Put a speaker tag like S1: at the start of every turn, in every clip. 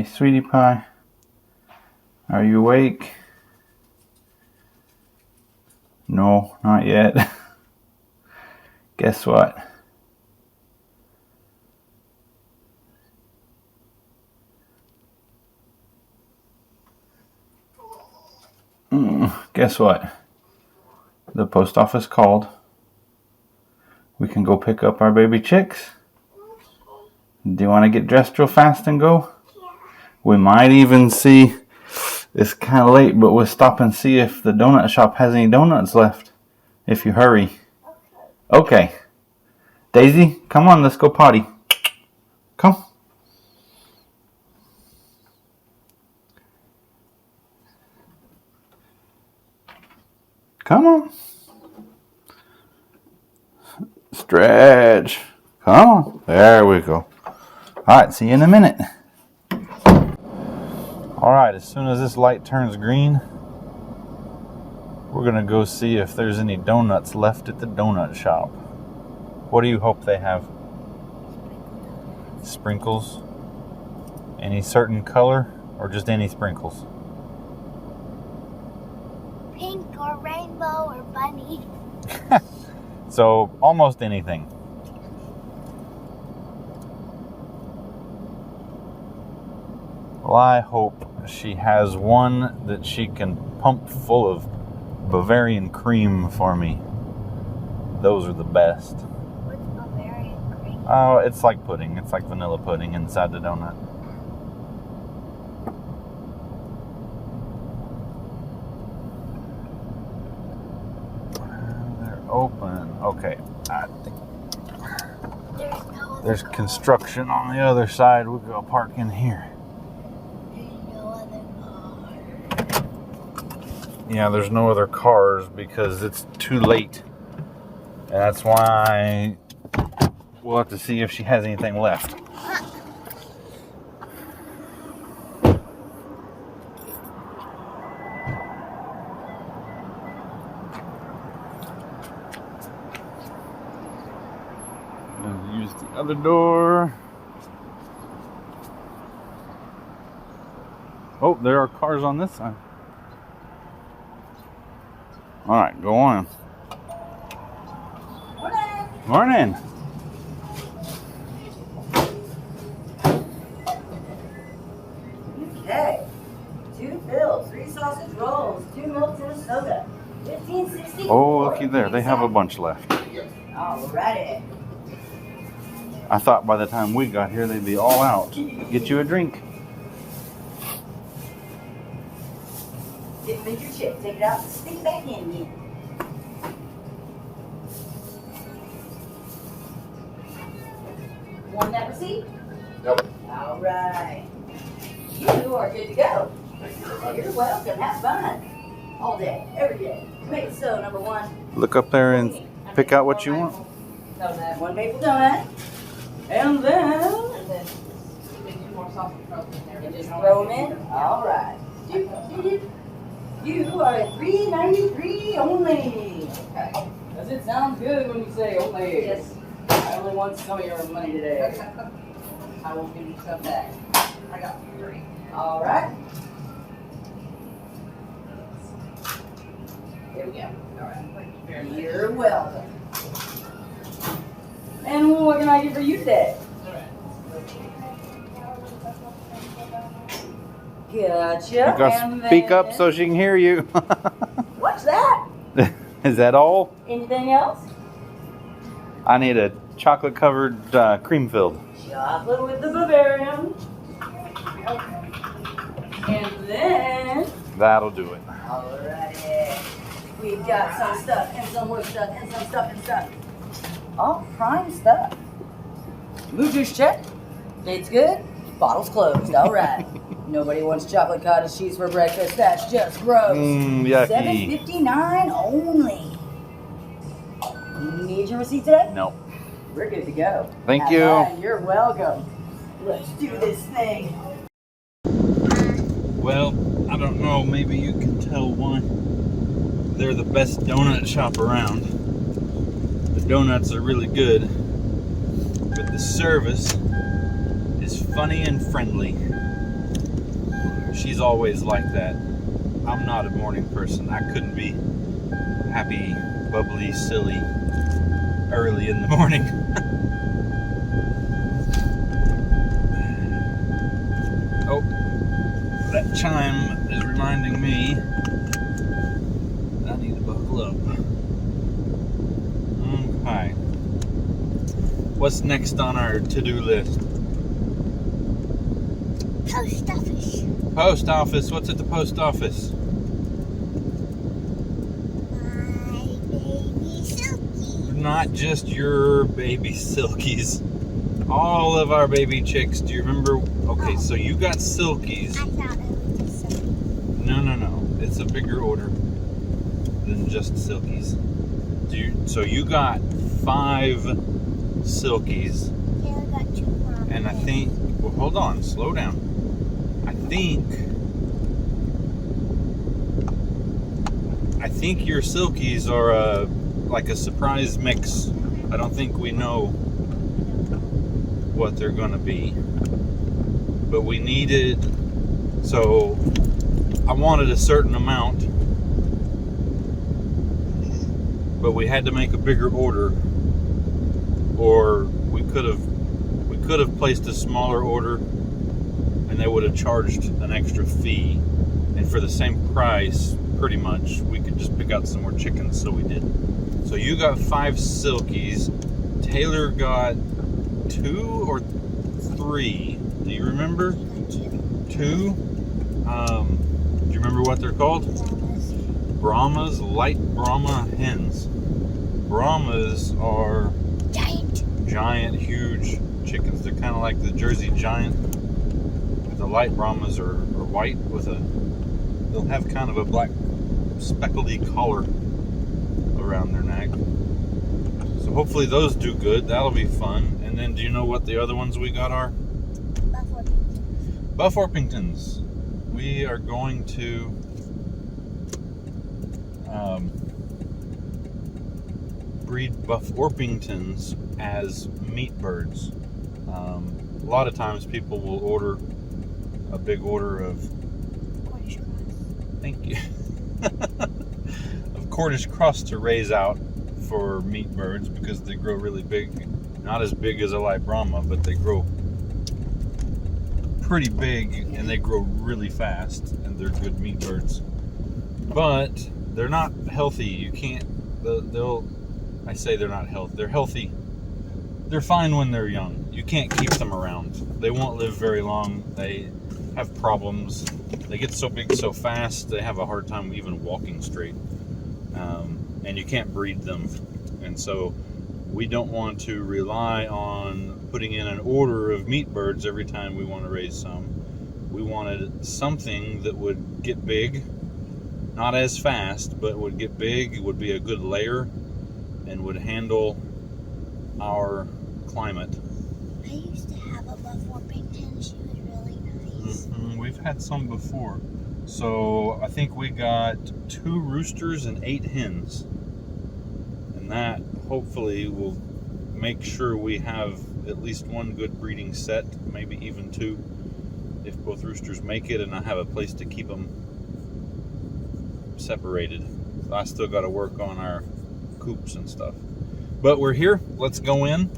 S1: Hey, sweetie pie. Are you awake? No, not yet. Guess what? Guess what? The post office called. We can go pick up our baby chicks. Do you want to get dressed real fast and go? Yeah. We might even see, it's kind of late, but we'll stop and see if the donut shop has any donuts left. If you hurry. Okay. Daisy, come on, let's go potty. Come. Come on. Stretch. Come on. There we go. Alright, see you in a minute. Alright, as soon as this light turns green, we're going to go see if there's any donuts left at the donut shop. What do you hope they have? Sprinkles? Any certain color or just any sprinkles?
S2: Pink or rainbow or bunny.
S1: So, almost anything. Well, I hope she has one that she can pump full of Bavarian cream for me. Those are the best.
S2: What's Bavarian cream?
S1: Oh, it's like pudding. It's like vanilla pudding inside the donut. They're open. Okay. I think there's construction on the other side. We'll go park in here. Yeah, there's no other cars because it's too late. And that's why we'll have to see if she has anything left. Use the other door. Oh, there are cars on this side. All right, go on.
S3: Morning.
S1: Morning.
S3: Okay. 2 fills, 3 sausage rolls, 2 milk and a soda. $15.60.
S1: Oh, looky there. They have a bunch left.
S3: Alrighty.
S1: I thought by the time we got here, they'd be all out. Get you a drink.
S3: Didn't make your chip. Take it out and stick it back in again. Want that receipt?
S4: Yep.
S3: All right. You are good to go.
S4: Thank you very much.
S3: You're welcome. Have fun. All day, every day. Make it so, number 1.
S1: Look up there and pick out what you want.
S3: Donut. 1 maple donut. And then
S5: 2 more sausage rolls in there.
S3: you just throw them in. All right. You are at $3.93 only.
S5: Okay.
S3: Does it sound good when you say only?
S5: Yes.
S3: I only want some of your money today.
S5: I will give you some back. I got 3.
S3: All right.
S5: There we go. All right. Thank you very much.
S3: You're welcome. And what can I get for you today?
S5: All right.
S3: Gotcha.
S1: You gotta
S3: And
S1: speak
S3: then-
S1: up so she can hear you.
S3: What's that?
S1: Is that all?
S3: Anything else?
S1: I need a chocolate covered cream filled.
S3: Chocolate with the Bavarian. And then,
S1: That'll do it.
S3: alrighty, we've got some stuff and some more stuff and some stuff and stuff. All prime stuff. Blue juice check. Date's good. Bottle's closed. All right. Nobody wants chocolate cottage cheese for breakfast. That's just gross.
S1: Yucky.
S3: $7.59 only. Need your receipt today?
S1: No.
S3: We're good to go.
S1: Thank
S3: Have
S1: you.
S3: fun. You're welcome. Let's do this thing.
S1: Well, I don't know. Maybe you can tell why they're the best donut shop around. The donuts are really good, but the service is funny and friendly. she's always like that. I'm not a morning person. I couldn't be happy, bubbly, silly early in the morning. Oh, that chime is reminding me I need to buckle up. Okay. What's next on our to-do list?
S2: Post office.
S1: Post office. What's at the post office?
S2: My baby Silky.
S1: Not just your baby silkies. All of our baby chicks. Do you remember? Okay, so you got silkies.
S2: I thought it was just Silky.
S1: No. It's a bigger order than just silkies. So you got 5 silkies.
S2: Taylor got 2 more.
S1: And I think, well, hold on, slow down. I think your silkies are like a surprise mix. I don't think we know what they're gonna be. But we needed, so I wanted a certain amount, but we had to make a bigger order, or we could have placed a smaller order and they would have charged an extra fee, and for the same price pretty much we could just pick out some more chickens, so we did. So you got 5 silkies. Taylor got 2 or 3. Do you remember? 2. Do you remember what they're called? Brahmas, light Brahma hens. Brahmas are giant, huge chickens. They're kind of like the Jersey Giant. The light Brahmas are white with they'll have kind of a black speckledy collar around their neck. So hopefully those do good. That'll be fun. And then do you know what the other ones we got are? Buff Orpingtons. We are going to breed Buff Orpingtons as meat birds. A lot of times people will order a big order of thank you of Cornish cross to raise out for meat birds because they grow really big. Not as big as a light Brahma, but they grow pretty big and they grow really fast, and they're good meat birds. But they're not healthy. You can't. I say they're not healthy. They're healthy. They're fine when they're young. You can't keep them around. They won't live very long. They have problems. They get so big so fast. They have a hard time even walking straight. And you can't breed them. And so we don't want to rely on putting in an order of meat birds every time we want to raise some. We wanted something that would get big, not as fast, but would get big, would be a good layer, and would handle our climate.
S2: I used to have a Buff Orpington. She was really nice.
S1: We've had some before. So I think we got 2 roosters and 8 hens. And that hopefully will make sure we have at least 1 good breeding set, maybe even 2, if both roosters make it and I have a place to keep them separated. So I still got to work on our coops and stuff. But we're here. Let's go in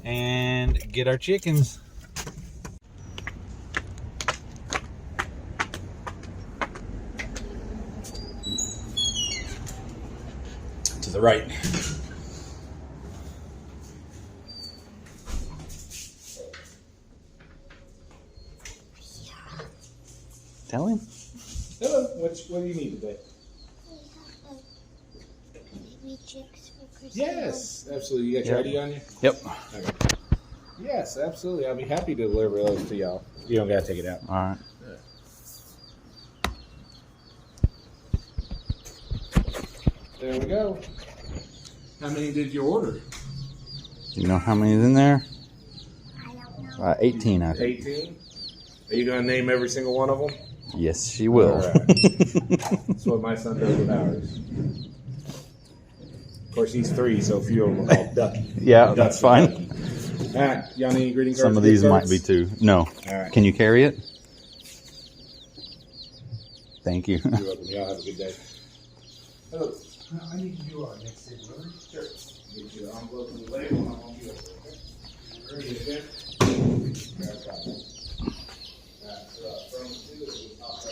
S1: and get our chickens. To the right. Tell him.
S4: Hello, what do you need today?
S2: Baby chicks for Christmas.
S4: Yes, absolutely. You got your ID on you?
S1: Yep.
S4: Okay. Yes, absolutely. I'll be happy to deliver those to y'all. You don't got to take it out.
S1: All right.
S4: There we go. How many did you order?
S1: You know how many's in there?
S2: I don't know.
S1: 18, I think.
S4: 18? Are you going to name every single one of them?
S1: Yes, she will.
S4: All right. That's what my son does with ours. Of course, he's 3, so a few of them are called Ducky.
S1: Yeah, that's fine.
S4: Ducky. All right, y'all need any greeting cards?
S1: Some of these might be too. No.
S4: All right.
S1: Can you carry it? Thank you.
S4: You're welcome. Y'all have a good day. Hello.
S6: I need to do our next thing, really?
S4: Sure. Get your envelope in the label and I'll be over, okay? Ready, okay? Grab a copy. That's from the two that we talked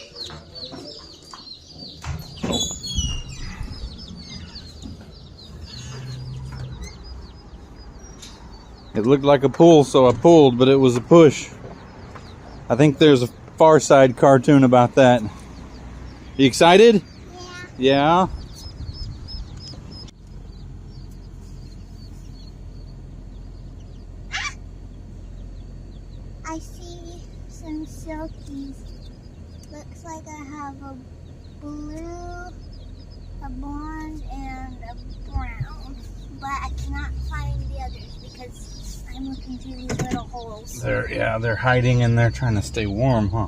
S1: It looked like a pull, so I pulled, but it was a push. I think there's a Far Side cartoon about that. You excited? Yeah?
S2: I see some silkies. Looks like I have a blue, a blonde, and a brown. But I cannot find the others because I'm looking through these little holes.
S1: They're hiding in there trying to stay warm, huh?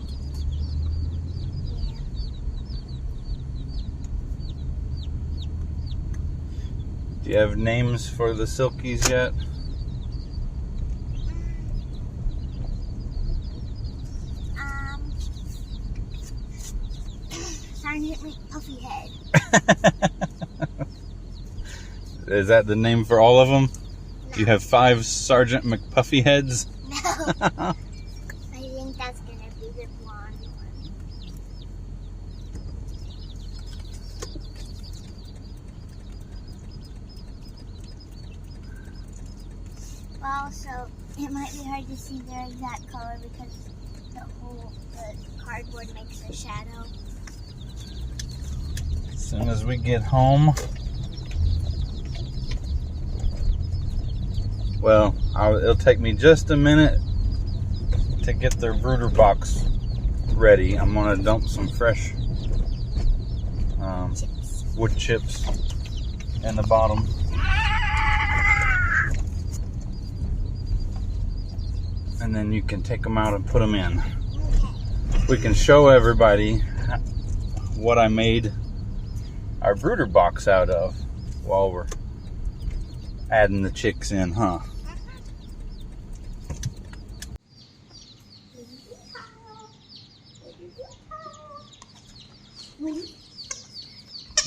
S1: Do you have names for the silkies yet?
S2: Sergeant McPuffy Head.
S1: Is that the name for all of them? Do you have 5 Sergeant McPuffy heads?
S2: No. I think that's going to be the blonde one. Well, so it might be hard to see their exact color because the cardboard makes a shadow.
S1: As soon as we get home. Well, it'll take me just a minute to get their brooder box ready. I'm going to dump some fresh wood chips in the bottom. And then you can take them out and put them in. We can show everybody what I made our brooder box out of while we're adding the chicks in, huh?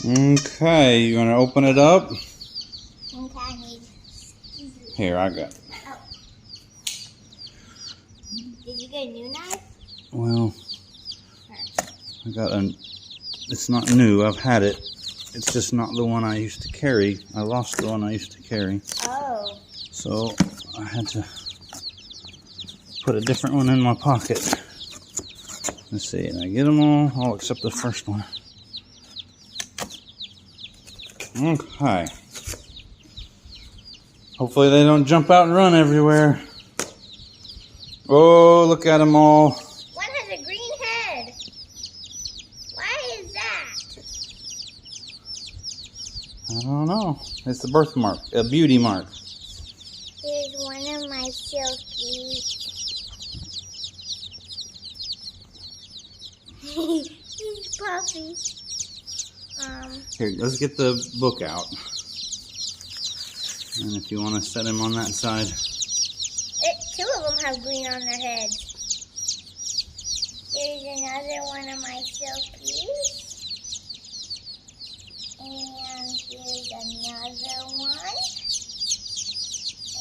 S1: Okay, you want to open it up?
S2: Okay, I need.
S1: Here, I got it.
S2: Oh. Did you get a new knife?
S1: Well, I got it's not new, I've had it. It's just not the one I used to carry. I lost the one I used to carry.
S2: Oh.
S1: So I had to put a different one in my pocket. Let's see, and I get them all except the first one. Okay. Hopefully they don't jump out and run everywhere. Oh, look at them all.
S2: One has a green head. Why is that?
S1: I don't know. It's a birthmark, a beauty mark.
S2: Here's one of my silkies. He's puffy.
S1: Here, let's get the book out. And if you want to set him on that side.
S2: Two of them have green on their heads. Here's another one of my silkies. And here's another one.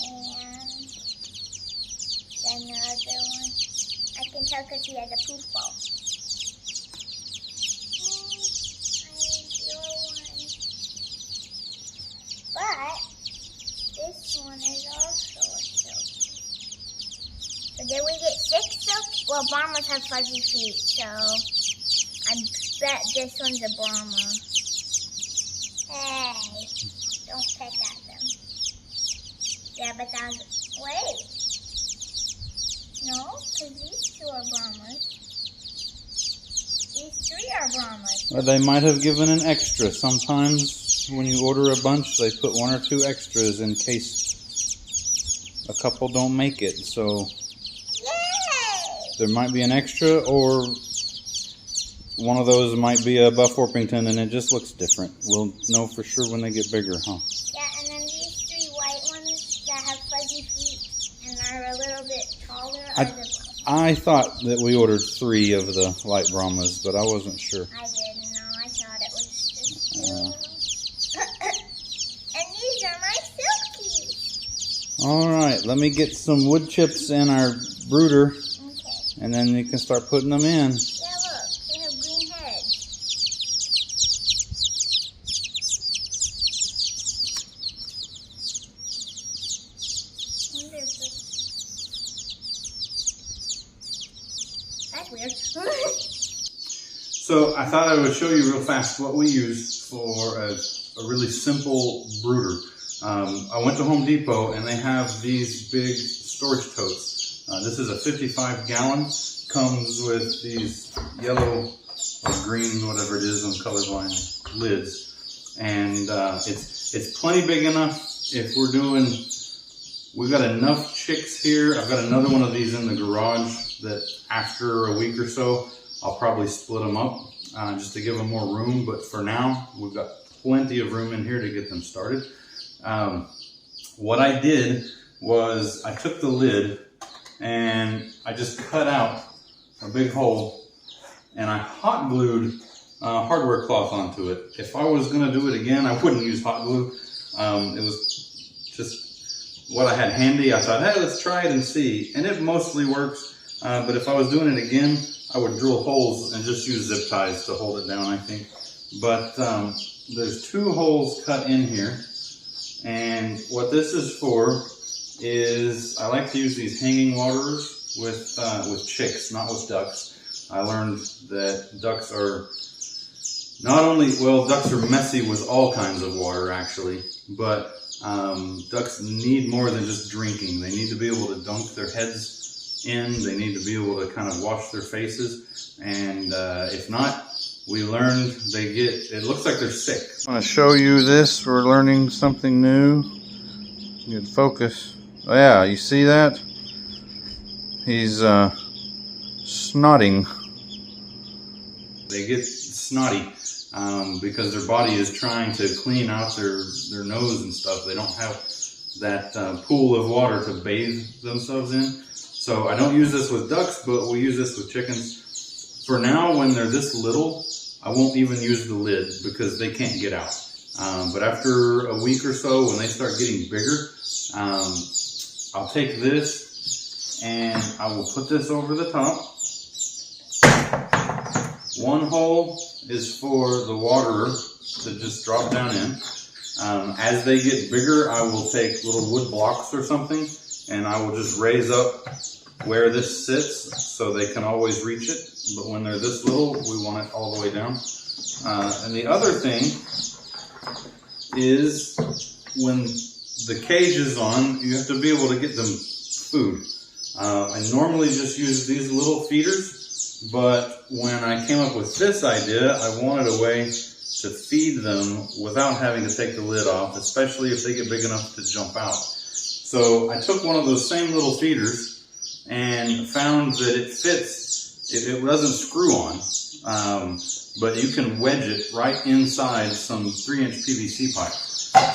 S2: And another one. I can tell because he has a poof ball. But this one is also a silky. So did we get 6 silky? Well, Brahmas have fuzzy feet, so I bet this one's a Brahma. Hey, don't pick at them. Yeah, but wait. No, because these 2 are Brahmas. These 3 are Brahmas.
S1: Or they might have given an extra. Sometimes when you order a bunch, they put 1 or 2 extras in case a couple don't make it. So
S2: Yay!
S1: there might be an extra, or one of those might be a Buff Orpington and it just looks different. We'll know for sure when they get bigger, huh?
S2: Yeah, and then these 3 white ones that have fuzzy feet and are a little bit taller are the
S1: I thought that we ordered 3 of the light Brahmas, but I wasn't sure.
S2: I didn't know. I thought it was just 2. And these are my silkies.
S1: All right, let me get some wood chips in our brooder,
S2: Okay.
S1: and then you can start putting them in.
S2: Yeah, look. They have green heads. Wonder if that's weird.
S1: So I thought I would show you real fast what we use for a really simple brooder. I went to Home Depot and they have these big storage totes. This is a 55-gallon. Comes with these yellow or green, whatever it is, I'm colorblind, lids. And it's plenty big enough if we're doing, we've got enough chicks here. I've got another one of these in the garage that after a week or so, I'll probably split them up just to give them more room. But for now, we've got plenty of room in here to get them started. What I did was I took the lid and I just cut out a big hole and I hot glued hardware cloth onto it. If I was going to do it again, I wouldn't use hot glue. It was just what I had handy. I thought, hey, let's try it and see. And it mostly works. But if I was doing it again, I would drill holes and just use zip ties to hold it down, I think. But there's 2 holes cut in here. And what this is for is I like to use these hanging waterers with chicks, not with ducks. I learned that ducks are not only, well, ducks are messy with all kinds of water actually, but ducks need more than just drinking. They need to be able to dunk their heads in. They need to be able to kind of wash their faces. And if not, we learned they get, it looks like they're sick. I want to show you this. We're learning something new. Good focus. Oh yeah, you see that? He's snotting. They get snotty because their body is trying to clean out their nose and stuff. They don't have that pool of water to bathe themselves in. So I don't use this with ducks, but we use this with chickens. For now, when they're this little, I won't even use the lid because they can't get out. But after a week or so, when they start getting bigger, I'll take this and I will put this over the top. 1 hole is for the waterer to just drop down in. As they get bigger, I will take little wood blocks or something and I will just raise up where this sits so they can always reach it. But when they're this little, we want it all the way down. And the other thing is when the cage is on, you have to be able to get them food. I normally just use these little feeders, but when I came up with this idea, I wanted a way to feed them without having to take the lid off, especially if they get big enough to jump out. So I took one of those same little feeders and found that it fits. It doesn't screw on, but you can wedge it right inside some 3-inch PVC pipe.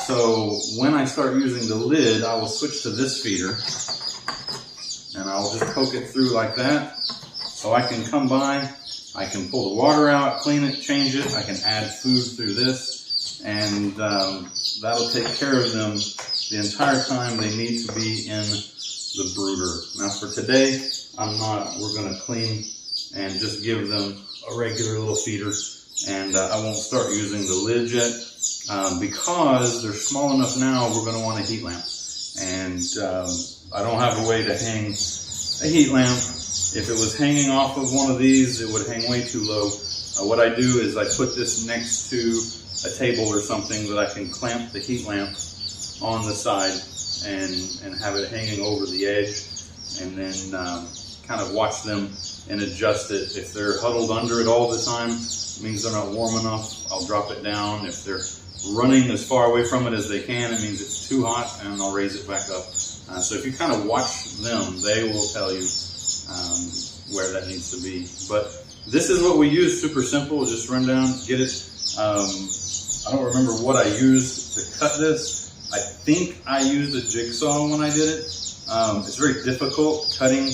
S1: So when I start using the lid, I will switch to this feeder and I'll just poke it through like that. So I can come by, I can pull the water out, clean it, change it. I can add food through this, and that'll take care of them the entire time they need to be in the brooder. Now for today, we're going to clean and just give them a regular little feeder, and I won't start using the lid yet because they're small enough now. We're going to want a heat lamp, and I don't have a way to hang a heat lamp. If it was hanging off of one of these, it would hang way too low. What I do is I put this next to a table or something that I can clamp the heat lamp on the side and have it hanging over the edge, and then kind of watch them and adjust it. If they're huddled under it all the time, it means they're not warm enough. I'll drop it down. If they're running as far away from it as they can, it means it's too hot, and I'll raise it back up. So if you kind of watch them, they will tell you where that needs to be. But this is what we use, super simple. Just run down, get it. I don't remember what I used to cut this. I think I used a jigsaw when I did it. It's very difficult cutting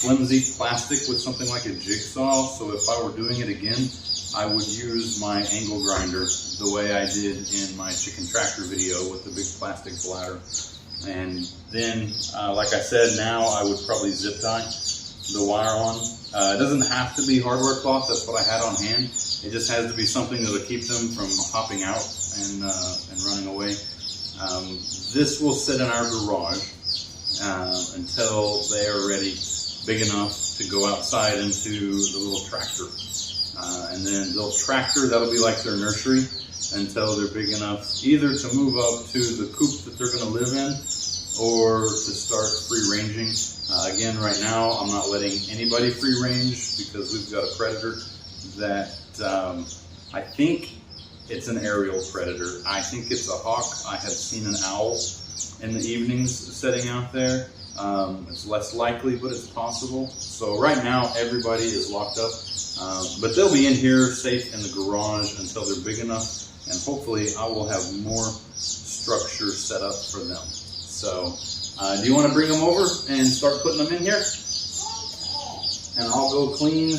S1: flimsy plastic with something like a jigsaw. So if I were doing it again, I would use my angle grinder the way I did in my chicken tractor video with the big plastic bladder. And then, like I said, now I would probably zip tie the wire on. It doesn't have to be hardware cloth. That's what I had on hand. It just has to be something that'll keep them from hopping out and running away. This will sit in our garage until they are ready, big enough to go outside into the little tractor. And then they'll tractor, that'll be like their nursery, until they're big enough either to move up to the coop that they're going to live in or to start free ranging. Again, right now I'm not letting anybody free range because we've got a predator that I think it's an aerial predator. I think it's a hawk. I have seen an owl in the evenings sitting out there. It's less likely, but it's possible. So right now everybody is locked up, but they'll be in here safe in the garage until they're big enough, and hopefully I will have more structure set up for them. So do you want to bring them over and start putting them in here? And I'll go clean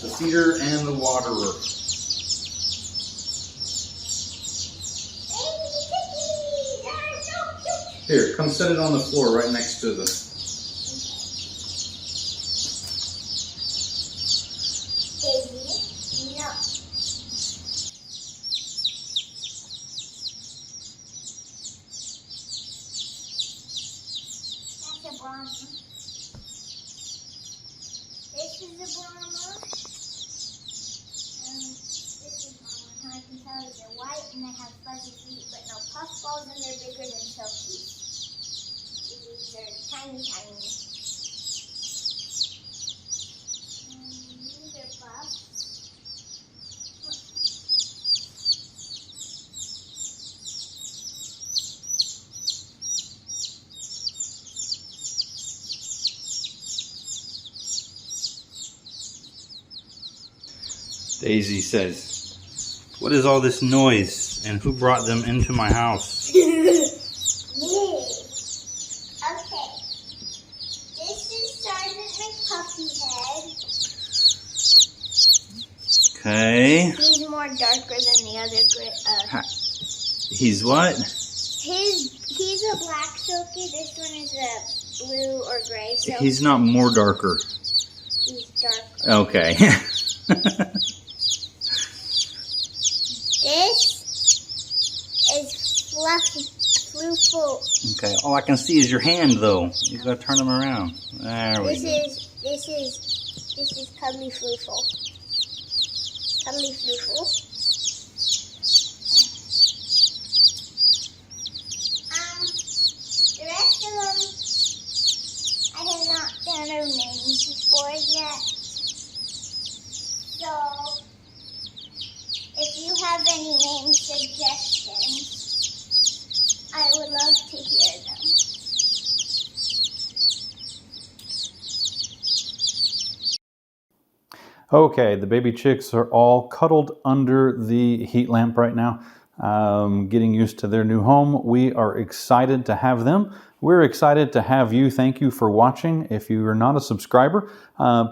S1: the feeder and the waterer. Here, come set it on the floor right next to the...
S2: Baby, no. That's a Brahma. This is a Brahma. This is Mama. I can tell you they're white and they have fuzzy feet, but no puffballs, and they're bigger than silkies. These are tiny, tiny. These are puffs.
S1: Daisy says, "What is all this noise, and who brought them into my house?"
S2: Yeah. Okay. This is Sergeant McPuffyhead.
S1: Okay.
S2: He's more darker than the other
S1: He's what?
S2: He's a black silky. This one is a blue or gray silky.
S1: He's not more darker.
S2: He's darker.
S1: Okay.
S2: This is fluffy, flooful.
S1: Okay. All I can see is your hand, though. You gotta turn them around. There we go.
S2: This is cuddly flooful. Cuddly flooful. The rest of them, I have not done their names for yet. So, if you have any name suggestions, I would love to hear them.
S1: Okay, the baby chicks are all cuddled under the heat lamp right now, getting used to their new home. We are excited to have them. We're excited to have you. Thank you for watching. If you are not a subscriber,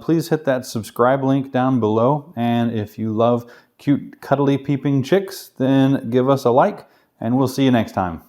S1: please hit that subscribe link down below. And if you love cute, cuddly, peeping chicks, then give us a like, and we'll see you next time.